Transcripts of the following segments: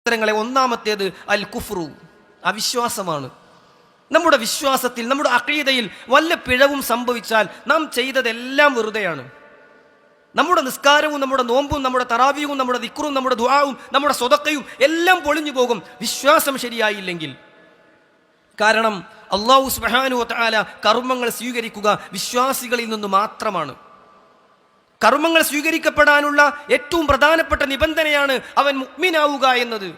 ഉത്തരങ്ങളെ ഒന്നാമത്തേത് അൽ കുഫ്റു, അവിശ്വാസമാണ്. നമ്മുടെ വിശ്വാസത്തിൽ, നമ്മുടെ അഖീദയിൽ വല്ല പിഴവും സംഭവിച്ചാൽ നാം ചെയ്തതെല്ലാം വെറുതെയാണ്. നമ്മുടെ നിസ്കാരവും നമ്മുടെ നോമ്പും നമ്മുടെ തറാവിയും നമ്മുടെ ദിക്റും നമ്മുടെ ദുആവും നമ്മുടെ സ്വതക്കയും എല്ലാം പൊളിഞ്ഞു പോകും വിശ്വാസം ശരിയായില്ലെങ്കിൽ. കാരണം അല്ലാഹു സുബ്ഹാനഹു വ തആല കർമ്മങ്ങൾ സ്വീകരിക്കുക വിശ്വാസികളിൽ നിന്ന് മാത്രമാണ്. കർമ്മങ്ങൾ സ്വീകരിക്കപ്പെടാനുള്ള ഏറ്റവും പ്രധാനപ്പെട്ട നിബന്ധനയാണ് അവൻ മുഅ്മിനാവുക എന്നത്,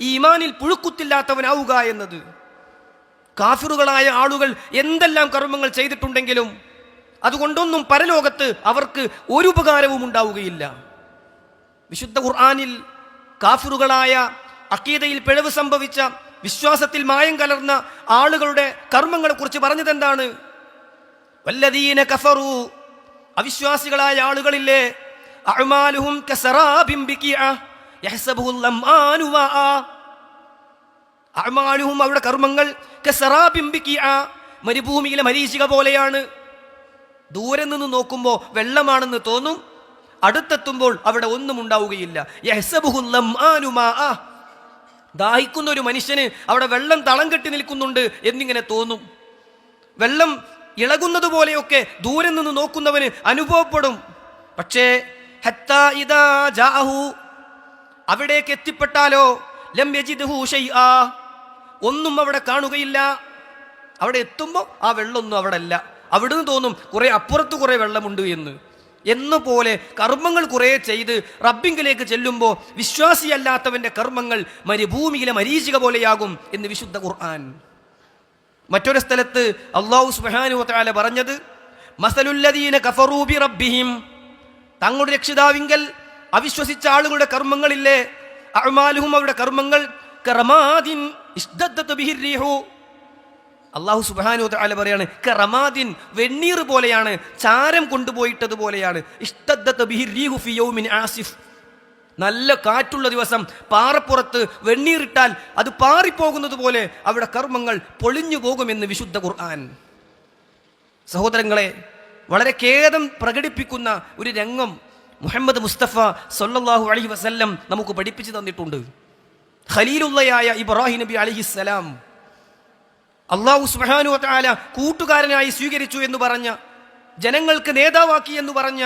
ഈമാനിൽ പുഴുക്കുത്തില്ലാത്തവനാവുക എന്നത്. കാഫിറുകളായ ആളുകൾ എന്തെല്ലാം കർമ്മങ്ങൾ ചെയ്തിട്ടുണ്ടെങ്കിലും അതുകൊണ്ടൊന്നും പരലോകത്ത് അവർക്ക് ഒരു ഉപകാരവും ഉണ്ടാവുകയില്ല. വിശുദ്ധ ഖുർആനിൽ കാഫിറുകളായ, അഖീദയിൽ പിഴവ് സംഭവിച്ച, വിശ്വാസത്തിൽ മായം കലർന്ന ആളുകളുടെ കർമ്മങ്ങളെ കുറിച്ച് പറഞ്ഞതെന്താണ്? വല്ലദീന കഫറു, അവിശ്വാസികളായ ആളുകളില്ലേ, അഅ്മാലുഹും കസറാബിൻ ബിഖിഅ യഹ്സബുഹുൽ ലംആനു മാഅ. അഅ്മാലുഹും, അവരുടെ കർമ്മങ്ങൾ കസറാബിൻ ബിഖിഅ, മരുഭൂമിയിലെ മരീചിക പോലെയാണ്. ദൂരെ നിന്ന് നോക്കുമ്പോൾ വെള്ളമാണെന്ന് തോന്നും, അടുത്തെത്തുമ്പോൾ അവിടെ ഒന്നും ഉണ്ടാവുകയില്ല. യഹ്സബുഹുൽ ലംആനു മാഅ, ദാഹിക്കുന്ന ഒരു മനുഷ്യന് അവിടെ വെള്ളം തളം കെട്ടി നിൽക്കുന്നുണ്ട് എന്നിങ്ങനെ തോന്നും. വെള്ളം ഇളകുന്നത് പോലെയൊക്കെ ദൂരെ നിന്ന് നോക്കുന്നവന് അനുഭവപ്പെടും. പക്ഷേ ഹത്താ ഇദാ ജാഅഹു, അവിടേക്ക് എത്തിപ്പെട്ടാലോ ലം യജിദ്ഹു ശൈആ, ഒന്നും അവിടെ കാണുകയില്ല. അവിടെ എത്തുമ്പോൾ ആ വെള്ളമൊന്നും അവിടെ അല്ല. അവിടുന്ന് തോന്നും കുറെ അപ്പുറത്ത് കുറെ വെള്ളമുണ്ട് എന്ന് പോലെ കർമ്മങ്ങൾ കുറെ ചെയ്ത് റബ്ബിങ്കിലേക്ക് ചെല്ലുമ്പോൾ വിശ്വാസിയല്ലാത്തവന്റെ കർമ്മങ്ങൾ മരുഭൂമിയിലെ മരീചിക പോലെയാകും എന്ന് വിശുദ്ധ ഖുർആൻ. മറ്റൊരു സ്ഥലത്ത് അല്ലാഹു സുബ്ഹാനഹു വ തആല പറഞ്ഞത്, മസലുല്ലദീന കഫറൂ ബി റബ്ബിഹിം, തങ്ങളുടെ രക്ഷിതാവിങ്കൽ അവിശ്വസിച്ച ആളുകളുടെ കർമ്മങ്ങളില്ലേ, അഅ്മാലുഹും, അവരുടെ കർമ്മങ്ങൾ കറമാദിൻ ഇസ്തദ്ദത ബിഹിർ റീഹു, അല്ലാഹു സുബ്ഹാനഹു വ തആല പറയാണ് കറമാദിൻ, വെണ്ണീർ പോലെയാണ്, ചാരം കൊണ്ടുപോയിട്ടത് പോലെയാണ്. ഇസ്തദ്ദത ബിഹിർ റീഹു ഫി യൗമിൻ ആസിഫ്, നല്ല കാറ്റുള്ള ദിവസം പാറപ്പുറത്ത് വെണ്ണീറിട്ടാൽ അത് പാറിപ്പോകുന്നത് പോലെ അവിടെ കർമ്മങ്ങൾ പൊളിഞ്ഞു പോകുമെന്ന് വിശുദ്ധ ഖുർആൻ. സഹോദരങ്ങളെ, വളരെ ഖേദം പ്രകടിപ്പിക്കുന്ന ഒരു രംഗം മുഹമ്മദ് മുസ്തഫ സല്ലല്ലാഹു അലൈഹി വസല്ലം നമുക്ക് പഠിപ്പിച്ചു തന്നിട്ടുണ്ട്. ഖലീലുള്ളയായ ഇബ്രാഹിം നബി അലൈഹിസ്സലാം അല്ലാഹു സുബ്ഹാനഹു വ തആല കൂട്ടുകാരനായി സ്വീകരിച്ചു എന്ന് പറഞ്ഞ, ജനങ്ങൾക്ക് നേതാവാക്കി എന്ന് പറഞ്ഞ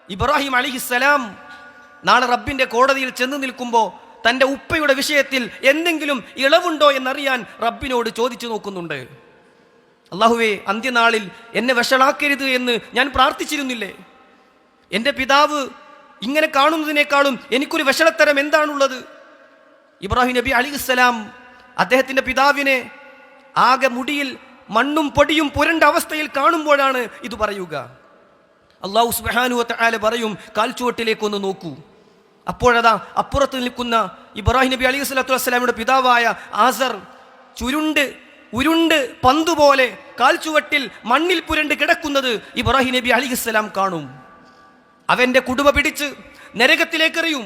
ഇബ്രാഹിം അലൈഹിസ്സലാം നാളെ റബ്ബിന്റെ കോടതിയിൽ ചെന്ന് നിൽക്കുമ്പോൾ തൻ്റെ ഉപ്പയുടെ വിഷയത്തിൽ എന്തെങ്കിലും ഇളവുണ്ടോ എന്നറിയാൻ റബ്ബിനോട് ചോദിച്ചു നോക്കുന്നുണ്ട്. അല്ലാഹുവേ, അന്ത്യനാളിൽ എന്നെ വഷളാക്കരുത് എന്ന് ഞാൻ പ്രാർത്ഥിച്ചിരുന്നില്ലേ? എൻ്റെ പിതാവ് ഇങ്ങനെ കാണുന്നതിനേക്കാളും എനിക്കൊരു വഷളത്തരം എന്താണുള്ളത്? ഇബ്രാഹിം നബി അലൈഹിസ്സലാം അദ്ദേഹത്തിൻ്റെ പിതാവിനെ ആകെ മുടിയിൽ മണ്ണും പൊടിയും പുരണ്ട അവസ്ഥയിൽ കാണുമ്പോഴാണ് ഇത് പറയുക. അല്ലാഹു സുബ്ഹാനഹു വ തആല പറയും, കാൽച്ചുവട്ടിലേക്കൊന്ന് നോക്കൂ. അപ്പോഴതാ അപ്പുറത്ത് നിൽക്കുന്ന ഇബ്രാഹിം നബി അലൈഹി സ്വലാത്തു വസ്സലാമിയുടെ പിതാവായ ആസർ ഉരുണ്ട് പന്തുപോലെ കാൽച്ചുവട്ടിൽ മണ്ണിൽ പുരണ്ട് കിടക്കുന്നത് ഇബ്രാഹിം നബി അലൈഹിസ്സലാം കാണും. അവന്റെ കുടുമ പിടിച്ച് നരകത്തിലേക്ക് എറിയും.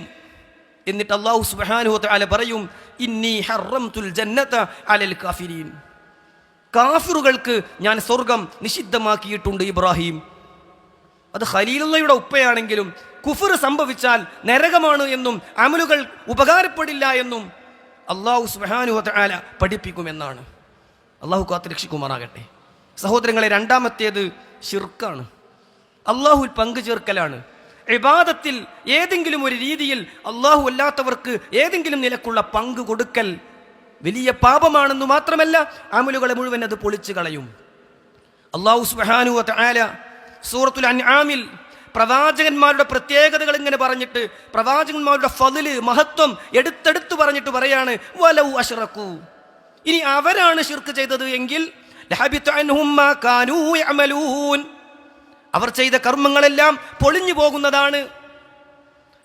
എന്നിട്ട് അല്ലാഹു സുബ്ഹാനഹു വ തആല പറയും, ഇന്നി ഹറംതുൽ ജന്നത അലൽ കാഫിരീൻ, കാഫിറുകൾക്ക് ഞാൻ സ്വർഗം നിഷിദ്ധമാക്കിയിട്ടുണ്ട് ഇബ്രാഹിം. അത് ഖലീലുള്ളയുടെ ഉപ്പയാണെങ്കിലും കുഫർ സംഭവിച്ചാൽ നരകമാണ് എന്നും അമലുകൾ ഉപകാരപ്പെടില്ല എന്നും അല്ലാഹു സുബ്ഹാനഹു വ തആല പഠിപ്പിക്കുമെന്നാണ്. അല്ലാഹു കാത്തുരക്ഷിക്കുമാറാകട്ടെ. സഹോദരങ്ങളെ, രണ്ടാമത്തേത് ശിർക്കാണ്, അല്ലാഹുവിൽ പങ്കു ചേർക്കലാണ്. ഇബാദത്തിൽ ഏതെങ്കിലും ഒരു രീതിയിൽ അല്ലാഹു അല്ലാത്തവർക്ക് ഏതെങ്കിലും നിലക്കുള്ള പങ്ക് കൊടുക്കൽ വലിയ പാപമാണെന്ന് മാത്രമല്ല, അമലുകളെ മുഴുവൻ അത് പൊളിച്ചു കളയും. അല്ലാഹു സുബ്ഹാനഹു വ തആല സൂറത്തുൽ അൻആമിൽ പ്രവാചകന്മാരുടെ പ്രത്യേകതകൾ ഇങ്ങനെ പറഞ്ഞിട്ട്, പ്രവാചകന്മാരുടെ ഫളില്, മഹത്വം എടുത്തെടുത്ത് പറഞ്ഞിട്ട് പറയാണ്, വലൗ അശ്റകൂ, ഇനി അവരാണ് ശിർക്ക് ചെയ്തത് എങ്കിൽ ലഹബിത അൻഹും മാ കാനൂ യഅമലൂൻ, അവർ ചെയ്ത കർമ്മങ്ങളെല്ലാം പൊളിഞ്ഞു പോകുന്നതാണ്.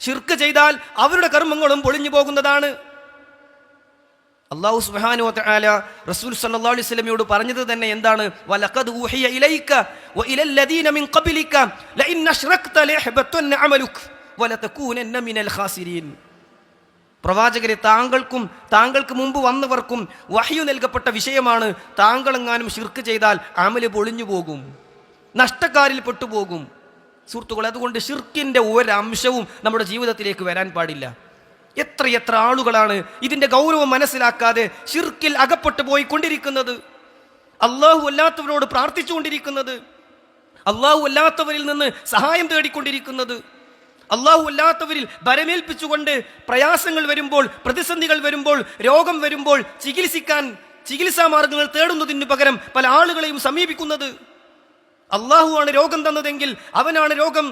ശിർക്ക് ചെയ്താൽ അവരുടെ കർമ്മങ്ങളും പൊളിഞ്ഞു പോകുന്നതാണ്. അല്ലാഹു സുബ്ഹാനഹു വ തആല റസൂൽ സല്ലല്ലാഹു അലൈഹി വസല്ലമയോട് പറഞ്ഞത് തന്നെ എന്താണ്? വലഖദ് ഊഹിയ ഇലൈക വഇലൽ ലദീന മിൻ ഖബ്ലിക ലഇൻ അശ്റക്ത ലയഹ്ബതന്ന അമലുക വലതകൂനന്ന മിനൽ ഖാസിരീൻ. പ്രവാചകരെ, താങ്കൾക്ക് മുമ്പ് വന്നവർക്കും വഹ്യു നൽകപ്പെട്ട വിഷയമാണ്, താങ്കളെങ്ങാനും ശിർക്ക് ചെയ്താൽ അമല് പൊളിഞ്ഞു പോകും, നഷ്ടക്കാരിൽ പെട്ടുപോകും. സുഹൃത്തുക്കളെ, അതുകൊണ്ട് ശിർക്കിൻ്റെ ഒരംശവും നമ്മുടെ ജീവിതത്തിലേക്ക് വരാൻ പാടില്ല. എത്രയെത്ര ആളുകളാണ് ഇതിന്റെ ഗൗരവം മനസ്സിലാക്കാതെ ശിർക്കിൽ അകപ്പെട്ടു പോയിക്കൊണ്ടിരിക്കുന്നത്, അള്ളാഹു അല്ലാത്തവരോട് പ്രാർത്ഥിച്ചുകൊണ്ടിരിക്കുന്നത്, അള്ളാഹു അല്ലാത്തവരിൽ നിന്ന് സഹായം തേടിക്കൊണ്ടിരിക്കുന്നത്, അള്ളാഹു അല്ലാത്തവരിൽ ഭരമേൽപ്പിച്ചുകൊണ്ട് പ്രയാസങ്ങൾ വരുമ്പോൾ, പ്രതിസന്ധികൾ വരുമ്പോൾ, രോഗം വരുമ്പോൾ ചികിത്സാ മാർഗങ്ങൾ തേടുന്നതിന് പകരം പല ആളുകളെയും സമീപിക്കുന്നത്. അള്ളാഹുവാണ് രോഗം തന്നതെങ്കിൽ, അവനാണ് രോഗം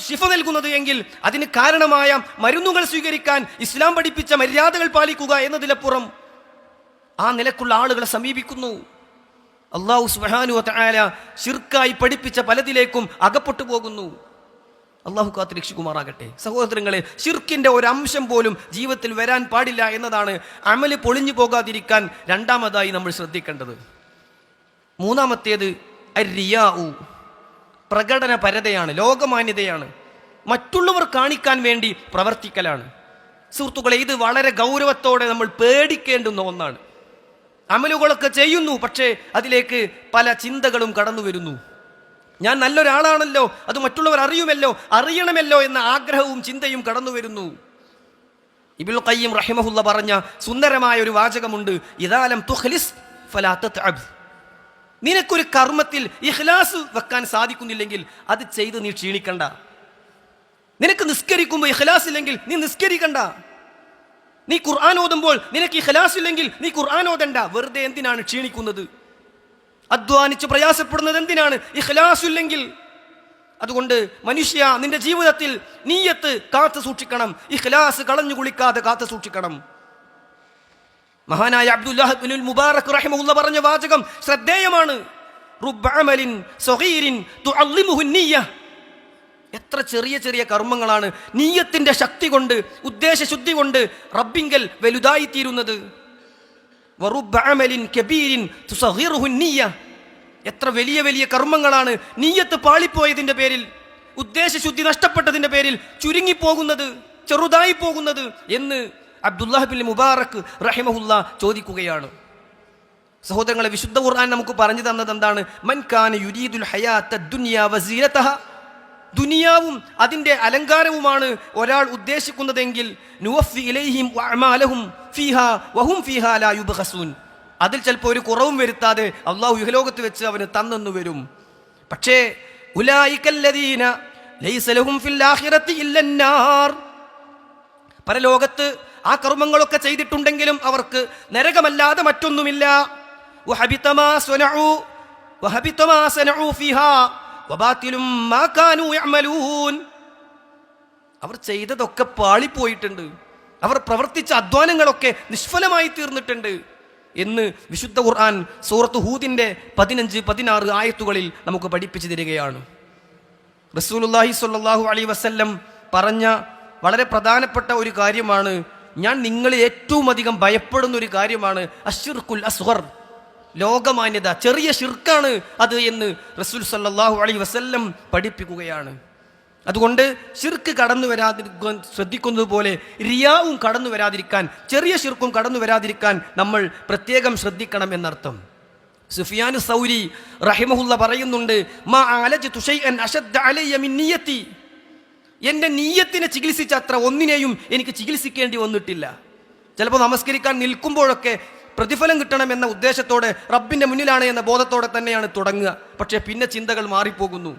ശിഫ നൽകുന്നത് എങ്കിൽ അതിന് കാരണമായ മരുന്നുകൾ സ്വീകരിക്കാൻ ഇസ്ലാം പഠിപ്പിച്ച മര്യാദകൾ പാലിക്കുക എന്നതിലപ്പുറം ആ നിലക്കുള്ള ആളുകളെ സമീപിക്കുന്നു. അള്ളാഹു സുബ്ഹാനഹു വ തആല ശിർക്കായി പഠിപ്പിച്ച പലതിലേക്കും അകപ്പെട്ടു പോകുന്നു. അള്ളാഹു കാത്ത് രക്ഷിക്കുമാറാകട്ടെ. സഹോദരങ്ങളെ, ശിർക്കിന്റെ ഒരു അംശം പോലും ജീവിതത്തിൽ വരാൻ പാടില്ല എന്നതാണ് അമല് പൊളിഞ്ഞു പോകാതിരിക്കാൻ രണ്ടാമതായി നമ്മൾ ശ്രദ്ധിക്കേണ്ടത്. മൂന്നാമത്തേത് അർരിയാഉ, പ്രകടന പരതയാണ്, ലോകമാന്യതയാണ്, മറ്റുള്ളവർ കാണിക്കാൻ വേണ്ടി പ്രവർത്തിക്കലാണ്. സുഹൃത്തുക്കളെ, ഇത് വളരെ ഗൗരവത്തോടെ നമ്മൾ പേടിക്കേണ്ടുന്ന ഒന്നാണ്. അമലുകളൊക്കെ ചെയ്യുന്നു, പക്ഷേ അതിലേക്ക് പല ചിന്തകളും കടന്നു വരുന്നു. ഞാൻ നല്ലൊരാളാണല്ലോ, അത് മറ്റുള്ളവർ അറിയണമല്ലോ എന്ന ആഗ്രഹവും ചിന്തയും കടന്നു വരുന്നു. ഇബ്നുൽ ഖയ്യിം റഹിമഹുല്ല പറഞ്ഞ സുന്ദരമായ ഒരു വാചകമുണ്ട്, ഇദാ ലം തുഖ്ലിസ് ഫലാ തത്അബ്. നിനക്കൊരു കർമ്മത്തിൽ ഇഖ്ലാസ് വെക്കാൻ സാധിക്കുന്നില്ലെങ്കിൽ അത് ചെയ്ത് നീ ക്ഷീണിക്കണ്ട. നിനക്ക് നിസ്കരിക്കുമ്പോൾ ഇഖ്ലാസ് ഇല്ലെങ്കിൽ നീ നിസ്കരിക്കണ്ട. നീ ഖുർആൻ ഓതുമ്പോൾ നിനക്ക് ഇഖ്ലാസ് ഇല്ലെങ്കിൽ നീ ഖുർആൻ ഓതണ്ട. വെറുതെ എന്തിനാണ് ക്ഷീണിക്കുന്നത്? അധ്വാനിച്ച് പ്രയാസപ്പെടുന്നത് എന്തിനാണ് ഇഖ്ലാസ് ഇല്ലെങ്കിൽ? അതുകൊണ്ട് മനുഷ്യ, നിന്റെ ജീവിതത്തിൽ നിയ്യത്ത് കാത്തു സൂക്ഷിക്കണം, ഇഖ്ലാസ് കളഞ്ഞു കുളിക്കാതെ കാത്തു സൂക്ഷിക്കണം. മഹാനായ അബ്ദുല്ലാഹ് ഇബ്നുൽ മുബാറക് റഹിമഹുല്ലാ പറഞ്ഞ വാചകം ശ്രദ്ധേയമാണ്. റുബ്ബ അമലിൻ സഗീരിൻ തുഅല്ലിമുഹു നിയ്യ. എത്ര ചെറിയ ചെറിയ കർമ്മങ്ങളാണ് നിയ്യത്തിന്റെ ശക്തി കൊണ്ട്, ഉദ്ദേശശുദ്ധി കൊണ്ട് റബ്ബിങ്കൽ വലുതായിത്തീരുന്നത്. വറുബ്ബ അമലിൻ കബീരിൻ തുസഗിറുഹു നിയ്യ. എത്ര വലിയ വലിയ കർമ്മങ്ങളാണ് നിയ്യത്ത് പാളിപ്പോയതിന്റെ പേരിൽ, ഉദ്ദേശശുദ്ധി നഷ്ടപ്പെട്ടതിന്റെ പേരിൽ ചുരുങ്ങിപ്പോകുന്നത്, ചെറുതായി പോകുന്നത് എന്ന് അബ്ദുല്ലാഹ് ഇബ്നുൽ മുബാറക് റഹിമഹുല്ലാ ചോദിക്കുകയാണ്. സഹോദരങ്ങളെ, വിശുദ്ധ ഖുർആൻ നമുക്ക് പറഞ്ഞു തന്നത് എന്താണ്? മൻ കാന യുരീദുൽ ഹയാത്ത ദുനിയ വസീനതഹ. ദുനിയാവും അതിന്റെ അലങ്കാരവുമാണ് ഒരാൾ ഉദ്ദേശിക്കുന്നതെങ്കിൽ നുവഫി ഇലൈഹിം വഅമാലഹും ഫീഹാ വഹും ഫീഹാ ലാ യുബ്ഖസൂൻ. അതിൽ ചിലപ്പോൾ ഒരു കുറവും വരുത്താതെ അള്ളാഹു ഇഹലോകത്ത് വെച്ച് അവന് തന്നെന്നു വരും. പക്ഷേ ഉലൈകല്ലദീന ലൈസ ലഹും ഫിൽ ആഖിറതി ഇല്ലന്നാർ. പരലോകത്ത് ആ കർമ്മങ്ങളൊക്കെ ചെയ്തിട്ടുണ്ടെങ്കിലും അവർക്ക് നരകമല്ലാതെ മറ്റൊന്നുമില്ല. വഹബിത മാ സനഉ ഫീഹാ വബാതിലും മാ കാനൂ യഅമലൂൻ. അവർ ചെയ്തതൊക്കെ പാളിപ്പോയിട്ടുണ്ട്, അവർ പ്രവർത്തിച്ച അധ്വാനങ്ങളൊക്കെ നിഷ്ഫലമായി തീർന്നിട്ടുണ്ട് എന്ന് വിശുദ്ധ ഖുർആൻ സൂറത്ത് ഹൂദിന്റെ 15-16 ആയത്തുകളിൽ നമുക്ക് പഠിപ്പിച്ചു തരികയാണ്. റസൂലുള്ളാഹി സ്വല്ലല്ലാഹു അലൈഹി വസല്ലം പറഞ്ഞ വളരെ പ്രധാനപ്പെട്ട ഒരു കാര്യമാണ്, ഞാൻ നിങ്ങളെ ഏറ്റവും അധികം ഭയപ്പെടുന്ന ഒരു കാര്യമാണ് അശ്ശിർക്കുൽ അസ്ഗർ, ലോകമാന്യത, ചെറിയ ശിർക്കാണ് അത് എന്ന് റസൂൽ സല്ലല്ലാഹു അലൈഹി വസല്ലം പഠിപ്പിക്കുകയാണ്. അതുകൊണ്ട് ശിർക്ക് കടന്നു വരാതിരിക്കാൻ ശ്രദ്ധിക്കുന്നത് പോലെ റിയാവും കടന്നു വരാതിരിക്കാൻ, ചെറിയ ശിർക്കും കടന്നു വരാതിരിക്കാൻ നമ്മൾ പ്രത്യേകം ശ്രദ്ധിക്കണം എന്നർത്ഥം. സുഫിയാനു സൗരി റഹിമഹുല്ല പറയുന്നുണ്ട്, മാ അലജ്തു ശൈഅൻ അശദ്ദ അലയ്യ മിൻ നിയ്യതി. എൻ്റെ നീയത്തിനെ ചികിത്സിച്ച അത്ര ഒന്നിനെയും എനിക്ക് ചികിത്സിക്കേണ്ടി വന്നിട്ടില്ല. ചിലപ്പോൾ നമസ്കരിക്കാൻ നിൽക്കുമ്പോഴൊക്കെ പ്രതിഫലം കിട്ടണമെന്ന ഉദ്ദേശത്തോടെ റബ്ബിൻ്റെ മുന്നിലാണ് എന്ന ബോധത്തോടെ തന്നെയാണ് തുടങ്ങുക. പക്ഷേ പിന്നെ ചിന്തകൾ മാറിപ്പോകുന്നു,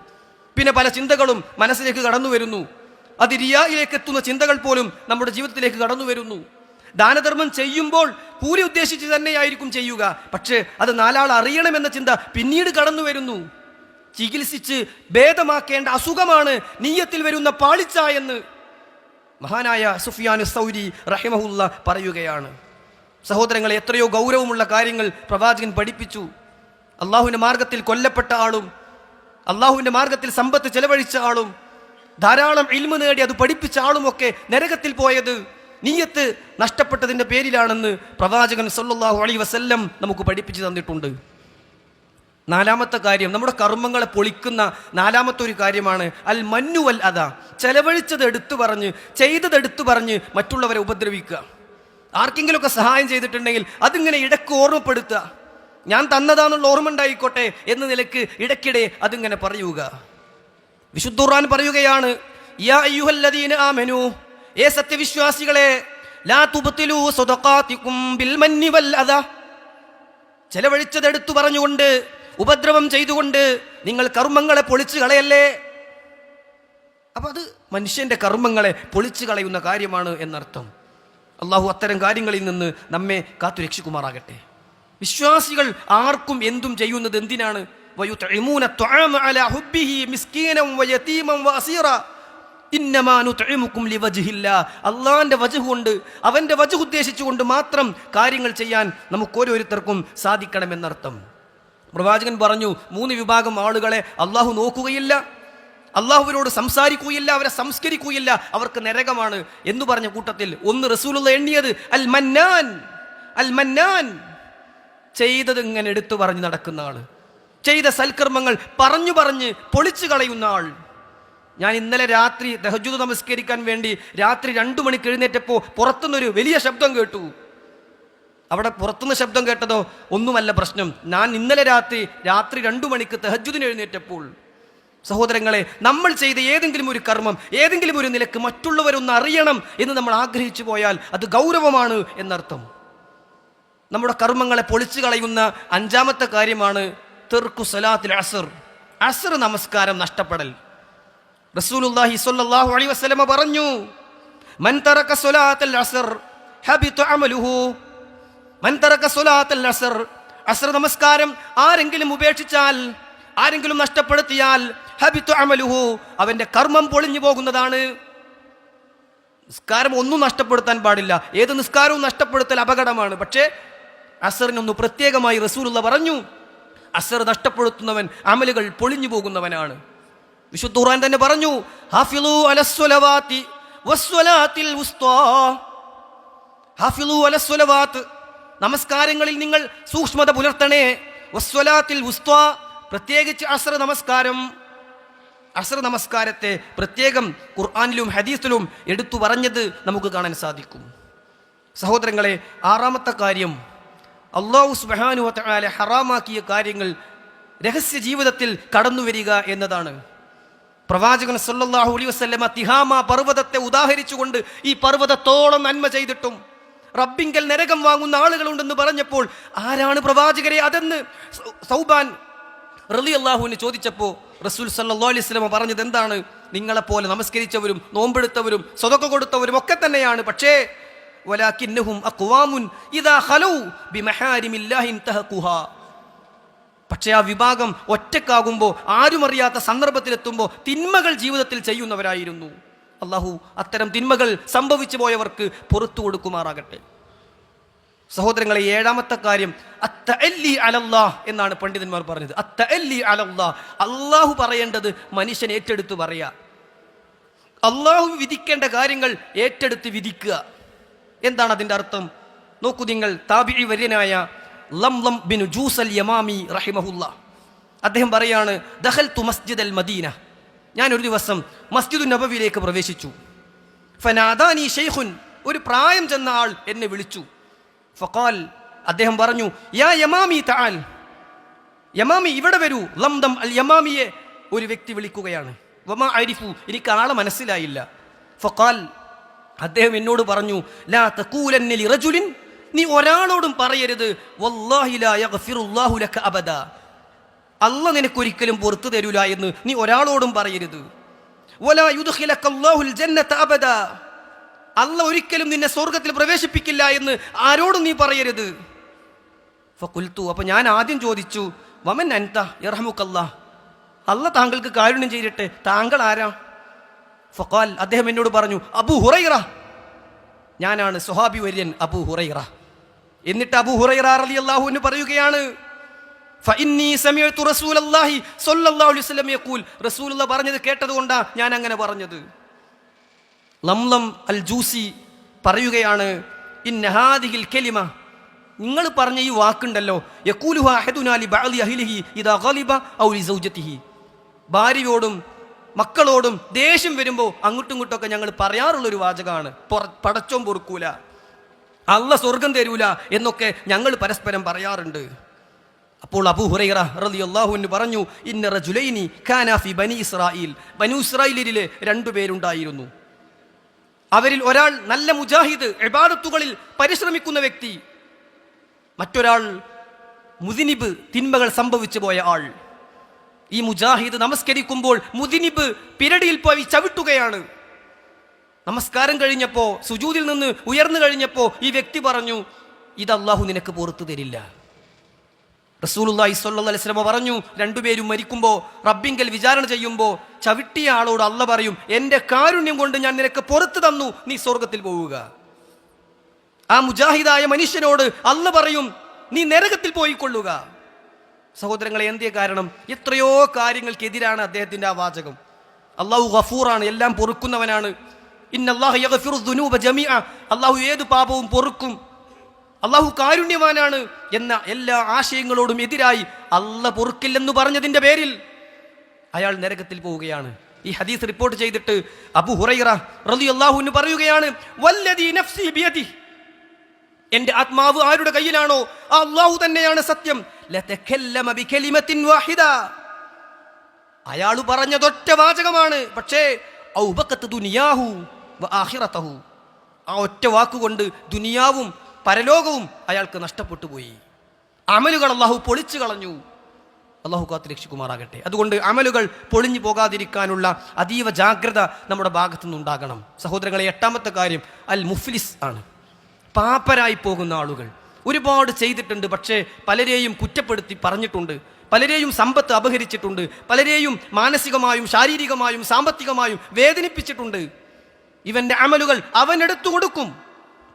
പിന്നെ പല ചിന്തകളും മനസ്സിലേക്ക് കടന്നു വരുന്നു. അത് റിയായിലേക്ക് എത്തുന്ന ചിന്തകൾ പോലും നമ്മുടെ ജീവിതത്തിലേക്ക് കടന്നു വരുന്നു. ദാനധർമ്മം ചെയ്യുമ്പോൾ കൂലി ഉദ്ദേശിച്ച് തന്നെയായിരിക്കും ചെയ്യുക, പക്ഷേ അത് നാലാൾ അറിയണമെന്ന ചിന്ത പിന്നീട് കടന്നു വരുന്നു. ചികിത്സിച്ച് ഭേദമാക്കേണ്ട അസുഖമാണ് നീയത്തിൽ വരുന്ന പാളിച്ച എന്ന് മഹാനായ സുഫിയാനു സൗരി റഹിമഹുല്ല പറയുകയാണ്. സഹോദരങ്ങളെ, എത്രയോ ഗൗരവമുള്ള കാര്യങ്ങൾ പ്രവാചകൻ പഠിപ്പിച്ചു. അള്ളാഹുവിൻ്റെ മാർഗത്തിൽ കൊല്ലപ്പെട്ട ആളും, അള്ളാഹുവിൻ്റെ മാർഗത്തിൽ സമ്പത്ത് ചെലവഴിച്ച ആളും, ധാരാളം ഇൽമു നേടി അത് പഠിപ്പിച്ച ആളുമൊക്കെ നരകത്തിൽ പോയത് നീയത്ത് നഷ്ടപ്പെട്ടതിൻ്റെ പേരിലാണെന്ന് പ്രവാചകൻ സല്ലല്ലാഹു അലൈഹി വസല്ലം നമുക്ക് പഠിപ്പിച്ചു തന്നിട്ടുണ്ട്. നാലാമത്തെ കാര്യം, നമ്മുടെ കർമ്മങ്ങളെ പൊളിക്കുന്ന നാലാമത്തെ ഒരു കാര്യമാണ് അൽ മന്നു വൽ അദ. ചെലവഴിച്ചത് എടുത്തു പറഞ്ഞ്, ചെയ്തത് എടുത്തു പറഞ്ഞ് മറ്റുള്ളവരെ ഉപദ്രവിക്കുക. ആർക്കെങ്കിലുമൊക്കെ സഹായം ചെയ്തിട്ടുണ്ടെങ്കിൽ അതിങ്ങനെ ഇടയ്ക്ക് ഓർമ്മപ്പെടുത്തുക. ഞാൻ തന്നതാന്നുള്ള ഓർമ്മ ഉണ്ടായിക്കോട്ടെ എന്ന നിലയ്ക്ക് ഇടയ്ക്കിടെ അതിങ്ങനെ പറയുക. വിശുദ്ധ ഖുർആൻ പറയുകയാണ്, യാ അയ്യുഹല്ലദീന ആമനൂ, ഏ സത്യവിശ്വാസികളെ, ലാ തുബ്തിലൂ സദഖാതികും ബിൽ മന്നി വൽ അദാ, ചെലവഴിച്ചത് എടുത്തു പറഞ്ഞുകൊണ്ട്, ഉപദ്രവം ചെയ്തുകൊണ്ട് നിങ്ങൾ കർമ്മങ്ങളെ പൊളിച്ചു കളയല്ലേ. അപ്പൊ അത് മനുഷ്യന്റെ കർമ്മങ്ങളെ പൊളിച്ചു കളയുന്ന കാര്യമാണ് എന്നർത്ഥം. അള്ളാഹു അത്തരം കാര്യങ്ങളിൽ നിന്ന് നമ്മെ കാത്തുരക്ഷിക്കുമാറാകട്ടെ. വിശ്വാസികൾ ആർക്കും എന്തും ചെയ്യുന്നത് എന്തിനാണ്? വയുത്ഇമൂന ത്വഅമ അലാ ഹുബ്ബിഹി മിസ്കീനൻ വയതീമൻ വഅസീറ ഇന്നമാ നുത്ഇമുകും ലിവജ്ഹില്ലാ. അല്ലാഹുവിന്റെ വജ്ഹ് കൊണ്ട്, അവന്റെ വജ്ഹ് ഉദ്ദേശിച്ചുകൊണ്ട് മാത്രം കാര്യങ്ങൾ ചെയ്യാൻ നമുക്ക് ഓരോരുത്തർക്കും സാധിക്കണമെന്നർത്ഥം. പ്രവാചകൻ പറഞ്ഞു, 3 വിഭാഗം ആളുകളെ അള്ളാഹു നോക്കുകയില്ല, അള്ളാഹുവിനോട് സംസാരിക്കുകയില്ല, അവരെ സംസ്കരിക്കുകയില്ല, അവർക്ക് നരകമാണ് എന്ന് പറഞ്ഞ കൂട്ടത്തിൽ ഒന്ന് റസൂലുള്ള എണ്ണിയത് അൽ മന്നാൻ. അൽ മന്നാൻ, ചെയ്തത് ഇങ്ങനെ എടുത്തു പറഞ്ഞ് നടക്കുന്ന ആള്, ചെയ്ത സൽക്കർമ്മങ്ങൾ പറഞ്ഞു പറഞ്ഞ് പൊളിച്ചു കളയുന്ന ആൾ. ഞാൻ ഇന്നലെ രാത്രി തഹജ്ജുദ് നമസ്കരിക്കാൻ വേണ്ടി രാത്രി 2 മണിക്ക് എഴുന്നേറ്റപ്പോൾ പുറത്തുനിന്നൊരു വലിയ ശബ്ദം കേട്ടു. അവിടെ പുറത്തുനിന്ന് ശബ്ദം കേട്ടതോ ഒന്നുമല്ല പ്രശ്നം. ഞാൻ ഇന്നലെ രാത്രി 2 മണിക്ക് തഹജ്ജുദിന് എഴുന്നേറ്റപ്പോൾ, സഹോദരങ്ങളെ, നമ്മൾ ചെയ്ത ഏതെങ്കിലും ഒരു കർമ്മം ഏതെങ്കിലും ഒരു നിലക്ക് മറ്റുള്ളവരൊന്ന് അറിയണം എന്ന് നമ്മൾ ആഗ്രഹിച്ചു പോയാൽ അത് ഗൗരവമാണ് എന്നർത്ഥം. നമ്മുടെ കർമ്മങ്ങളെ പൊളിച്ചു കളയുന്ന 5ാമത്തെ കാര്യമാണ് തർക്കു സലാത്തിൽ അസ്ർ. അസ്ർ നമസ്കാരം നഷ്ടപ്പെടൽ. റസൂലുള്ളാഹി സ്വല്ലല്ലാഹു അലൈഹി വസല്ലമ പറഞ്ഞു, മൻ തറക സ്വലാത്തൽ അസ്ർ ഹബിത അമലുഹു. മൻ തറക സ്വലാത്തൽ അസ്ർ, അസ്ർ നമസ്കാരം ആരെങ്കിലും ഉപേക്ഷിച്ചാൽ, ആരെങ്കിലും നഷ്ടപ്പെടുത്തിയാൽ, ഹബിത അമലുഹു, അവന്റെ കർമ്മം പൊളിഞ്ഞു പോകുന്നതാണ്. നിസ്കാരം ഒന്നും നഷ്ടപ്പെടുത്താൻ പാടില്ല. ഏത് നിസ്കാരവും നഷ്ടപ്പെടുത്തൽ അപകടമാണ്. പക്ഷേ അസ്റിനൊന്ന് പ്രത്യേകമായി റസൂലുള്ള പറഞ്ഞു, അസ്ർ നഷ്ടപ്പെടുത്തുന്നവൻ അമലുകൾ പൊളിഞ്ഞു പോകുന്നവനാണ്. വിശുദ്ധ ഖുർആൻ തന്നെ പറഞ്ഞു, ഹാഫിളു അലസ്വലവാതി വസ്വലാത്തിൽ വുസ്താ. ഹാഫിളു അലസ്വലവാത്ത്, നമസ്കാരങ്ങളിൽ നിങ്ങൾ സൂക്ഷ്മത പുലർത്തണേ. വസ്വലാത്തിൽ വുസ്താ, പ്രത്യേകിച്ച് അസ്ർ നമസ്കാരം. അസ്ർ നമസ്കാരത്തെ പ്രത്യേകം ഖുർആനിലും ഹദീസിലും എടുത്തു പറഞ്ഞത് നമുക്ക് കാണാൻ സാധിക്കും. സഹോദരങ്ങളെ, 6ാമത്തെ കാര്യം, അല്ലാഹു സുബ്ഹാനഹു വ തആല ഹറാമാക്കിയ കാര്യങ്ങൾ രഹസ്യ ജീവിതത്തിൽ കടന്നു വരിക എന്നതാണ്. പ്രവാചകൻ സല്ലല്ലാഹു അലൈഹി വസല്ലമ തിഹാമ പർവ്വതത്തെ ഉദാഹരിച്ചുകൊണ്ട്, ഈ പർവ്വതത്തോളം നന്മ ചെയ്തിട്ടും റബ്ബിങ്കൽ നരകം വാങ്ങുന്ന ആളുകളുണ്ടെന്ന് പറഞ്ഞപ്പോൾ, ആരാണ് പ്രവാചകരെ അതെന്ന് സൗബാൻ റളിയല്ലാഹുവിന് ചോദിച്ചപ്പോൾ റസൂൽ സല്ലല്ലാഹു അലൈഹി വസല്ലമ പറഞ്ഞത് എന്താണ്? നിങ്ങളെപ്പോലെ നമസ്കരിച്ചവരും നോമ്പെടുത്തവരും സ്വതക്ക കൊടുത്തവരും ഒക്കെ തന്നെയാണ്. പക്ഷേ വലാകിന്നഹും അഖ്വാമുൻ ഇദാ ഖലൂ ബിമഹാരിമില്ലാഹി ഇൻതഹഖുഹാ. പക്ഷേ ആ വിഭാഗം ഒറ്റക്കാകുമ്പോൾ, ആരും അറിയാത്ത സന്ദർഭത്തിലെത്തുമ്പോൾ തിന്മകൾ ജീവിതത്തിൽ ചെയ്യുന്നവരായിരുന്നു. അള്ളാഹു അത്തരം തിന്മകൾ സംഭവിച്ചു പോയവർക്ക് പുറത്തു കൊടുക്കുമാറാകട്ടെ. സഹോദരങ്ങളെ, 7ാമത്തെ കാര്യം അത്തഅല്ലി അലല്ലാഹ് എന്നാണ് പണ്ഡിതന്മാർ പറഞ്ഞത്. അത്തഅല്ലി അലല്ലാഹ്, അള്ളാഹു പറയേണ്ടത് മനുഷ്യൻ ഏറ്റെടുത്ത് പറയാ. അള്ളാഹു വിധിക്കേണ്ട കാര്യങ്ങൾ ഏറ്റെടുത്ത് വിധിക്കുക. എന്താണ് അതിൻ്റെ അർത്ഥം? നോക്കൂ നിങ്ങൾ, താബിഈ വര്യനായ ലംലം ബിൻ ജൂസൽ യമാമി റഹിമഹുല്ലാ, അദ്ദേഹം പറയാണ്, ദഖൽതു മസ്ജിദൽ മദീന, ഞാൻ ഒരു ദിവസം മസ്ജിദു നബവിയിലേക്ക് പ്രവേശിച്ചു. ഫനാദാനി ശൈഖുൻ, ഒരു പ്രായം ചെന്ന ആൾ എന്നെ വിളിച്ചു. ഫഖാൽ, അദ്ദേഹം പറഞ്ഞു, യാ യമാമി തആൽ, യമാമി ഇവിടെ വരൂ. ലംദം അൽ യമാമിയെ ഒരു വ്യക്തി വിളിക്കുകയാണ്. വമാ അരിഫു, എനിക്ക് ആളെ മനസ്സിലായില്ല. ഫഖാൽ, അദ്ദേഹം എന്നോട് പറഞ്ഞു, ലാ തഖൂലന്ന ലിറജുലിൻ, നീ ഒരാളോടും പറയരുത്, വല്ലാഹി ലാ യഗ്ഫിറുല്ലാഹു ലക അബദാ, അല്ലാഹു നിനക്കൊരിക്കലും പുറത്തു തരൂല എന്ന് നീ ഒരാളോടും പറയരുത്. വലാ യുദ്ഖിലകല്ലാഹുൽ ജന്നത അബദാ, അല്ലാഹു ഒരിക്കലും നിന്നെ സ്വർഗ്ഗത്തിൽ പ്രവേശിപ്പിക്കില്ല എന്ന് ആരോടും നീ പറയരുത്. ഫഖുൽതു, അപ്പോൾ ഞാൻ ആദ്യം ചോദിച്ചു, വമൻ അൻത യർഹമുക്കല്ലാഹ്, അല്ലാഹു താങ്കൾക്ക് കാരുണ്യം ചെയ്യട്ടെ, താങ്കൾ ആരാ? ഫഖാൽ, അദ്ദേഹം എന്നോട് പറഞ്ഞു, അബൂ ഹുറൈറ, ഞാനാണ് സ്വഹാബി വര്യൻ അബൂ ഹുറൈറ. എന്നിട്ട് അബൂ ഹുറൈറ റളിയല്ലാഹു അൻഹു പറയുകയാണ്, ഫഇന്നി സമിഅതു റസൂലല്ലാഹി സ്വല്ലല്ലാഹു അലൈഹി വസല്ലം യഖൂൽ, റസൂലുള്ളാഹി പറഞ്ഞത് കേട്ടതുകൊണ്ടാണ് ഞാൻ അങ്ങനെ പറഞ്ഞത്. ലംലം അൽ ജൂസി പറയുകയാണ്, ഇന്ന ഹാദിഹിൽ കലിമ, നിങ്ങൾ പറഞ്ഞ ഈ വാക്കുണ്ടല്ലോ, യഖൂലുഹു അഹദുനാ ലി ബഅദി അഹ്ലിഹി ഇദാ ഗളിബ ഔ ലി സൗജതിഹി, ഭാര്യയോടും മക്കളോടും ദേഷ്യം വരുമ്പോൾ അങ്ങോട്ടും ഇങ്ങോട്ടൊക്കെ ഞങ്ങൾ പറയാറുള്ളൊരു വാചകമാണ്, പടച്ചോൻ പൊറുക്കൂല, അല്ലാഹു സ്വർഗം തരൂല എന്നൊക്കെ ഞങ്ങൾ പരസ്പരം പറയാറുണ്ട്. അപ്പോൾ അബൂ ഹുറൈറ റളിയല്ലാഹു അൻഹു പറഞ്ഞു, ഇന്ന റജുലൈനി കാനാ ഫി ബനി ഇസ്രായീൽ, ബനു ഇസ്രായീലിലെ 2 പേരുണ്ടായിരുന്നു. അവരിൽ ഒരാൾ നല്ല മുജാഹിദ്, ഇബാദത്തുകളിൽ പരിശ്രമിക്കുന്ന വ്യക്തി, മറ്റൊരാൾ മുദിനിബ്, തിന്മകൾ സംഭവിച്ചു പോയ ആൾ. ഈ മുജാഹിദ് നമസ്കരിക്കുമ്പോൾ മുദിനിബ് പിരടിയിൽ പോയി ചവിട്ടുകയാണ്. നമസ്കാരം കഴിഞ്ഞപ്പോ, സുജൂദിൽ നിന്ന് ഉയർന്നു കഴിഞ്ഞപ്പോ ഈ വ്യക്തി പറഞ്ഞു, ഇത് അല്ലാഹു നിനക്ക് പുറത്തു തരില്ല. റസൂലുള്ളാഹി സ്വല്ലല്ലാഹു അലൈഹി വസല്ലം പറഞ്ഞു, രണ്ടുപേരും മരിക്കുമ്പോൾ റബ്ബിങ്കൽ വിചാരണ ചെയ്യുമ്പോൾ ചവിട്ടിയ ആളോട് അല്ല പറയും, എൻ്റെ കാരുണ്യം കൊണ്ട് ഞാൻ നിനക്ക് പുറത്തു തന്നു, നീ സ്വർഗത്തിൽ പോവുക. ആ മുജാഹിദായ മനുഷ്യനോട് അല്ല പറയും, നീ നരകത്തിൽ പോയിക്കൊള്ളുക. സഹോദരങ്ങളെ, എന്തേ കാരണം? എത്രയോ കാര്യങ്ങൾക്കെതിരാണ് അദ്ദേഹത്തിന്റെ ആ വാചകം. അള്ളാഹു ഗഫൂറാണ്, എല്ലാം പൊറുക്കുന്നവനാണ്. ഇന്നല്ലാഹ യഗ്ഫിറു ദുനൂബ ജമീഅ, അള്ളാഹു ഏത് പാപവും പൊറുക്കും. അള്ളാഹു കാരുണ്യവാനാണ് എന്ന എല്ലാ ആശയങ്ങളോടും എതിരായി അല്ല പൊറുക്കില്ലെന്ന് പറഞ്ഞതിന്റെ പേരിൽ അയാൾ നരകത്തിൽ പോവുകയാണ്. ഈ ഹദീസ് റിപ്പോർട്ട് ചെയ്തിട്ട് അബൂ ഹുറൈറ റളിയല്ലാഹു അൻഹു പറയുകയാണ്, വല്ലദീ നഫ്സി ബിയദിഹി, എന്റെ ആത്മാവ് ആരുടെ കയ്യിലാണോ ആ അല്ലാഹു തന്നെയാണ് സത്യം, ലതകല്ലമ ബികലിമത്തിൻ വാഹിദ, അയാൾ പറഞ്ഞതൊറ്റ വാചകമാണ്, പക്ഷേ ഔബഖത്ത് ദുനിയാഹു വആഖിറതഹു, ആ ഒറ്റ വാക്കുകൊണ്ട് ദുനിയാവും പരലോകവും അയാൾക്ക് നഷ്ടപ്പെട്ടു പോയി. അമലുകൾ അല്ലാഹു പൊളിച്ചു കളഞ്ഞു. അല്ലാഹു കാത്ത് രക്ഷിക്കുമാറാകട്ടെ. അതുകൊണ്ട് അമലുകൾ പൊളിഞ്ഞു പോകാതിരിക്കാനുള്ള അതീവ ജാഗ്രത നമ്മുടെ ഭാഗത്തു നിന്നുണ്ടാകണം. സഹോദരങ്ങളെ, എട്ടാമത്തെ കാര്യം അൽ മുഫ്ലിസ് ആണ്. പാപ്പരായി പോകുന്ന ആളുകൾ ഒരുപാട് ചെയ്തിട്ടുണ്ട്, പക്ഷേ പലരെയും കുറ്റപ്പെടുത്തി പറഞ്ഞിട്ടുണ്ട്, പലരെയും സമ്പത്ത് അപഹരിച്ചിട്ടുണ്ട്, പലരെയും മാനസികമായും ശാരീരികമായും സാമ്പത്തികമായും വേദനിപ്പിച്ചിട്ടുണ്ട്. ഇവന്റെ അമലുകൾ അവൻ എടുത്തു കൊടുക്കും.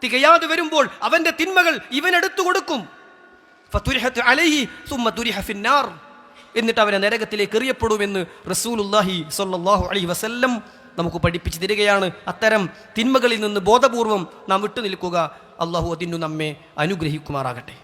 തികയാതെ വരുമ്പോൾ അവന്റെ തിന്മകൾ ഇവൻ എടുത്തു കൊടുക്കും. ഫതുരിഹത് അലൈഹി സുമ്മ തുരിഹ ഫിന്നാർ, എന്നിട്ട് അവനെ നരകത്തിലേക്ക് എറിയപ്പെടുമെന്ന് റസൂലുള്ളാഹി സ്വല്ലല്ലാഹു അലൈഹി വസല്ലം നമുക്ക് പഠിപ്പിച്ചു തരികയാണ്. അത്തരം തിന്മകളിൽ നിന്ന് ബോധപൂർവം നാം വിട്ടുനിൽക്കുക. അള്ളാഹു അതിനു നമ്മെ അനുഗ്രഹിക്കുമാറാകട്ടെ.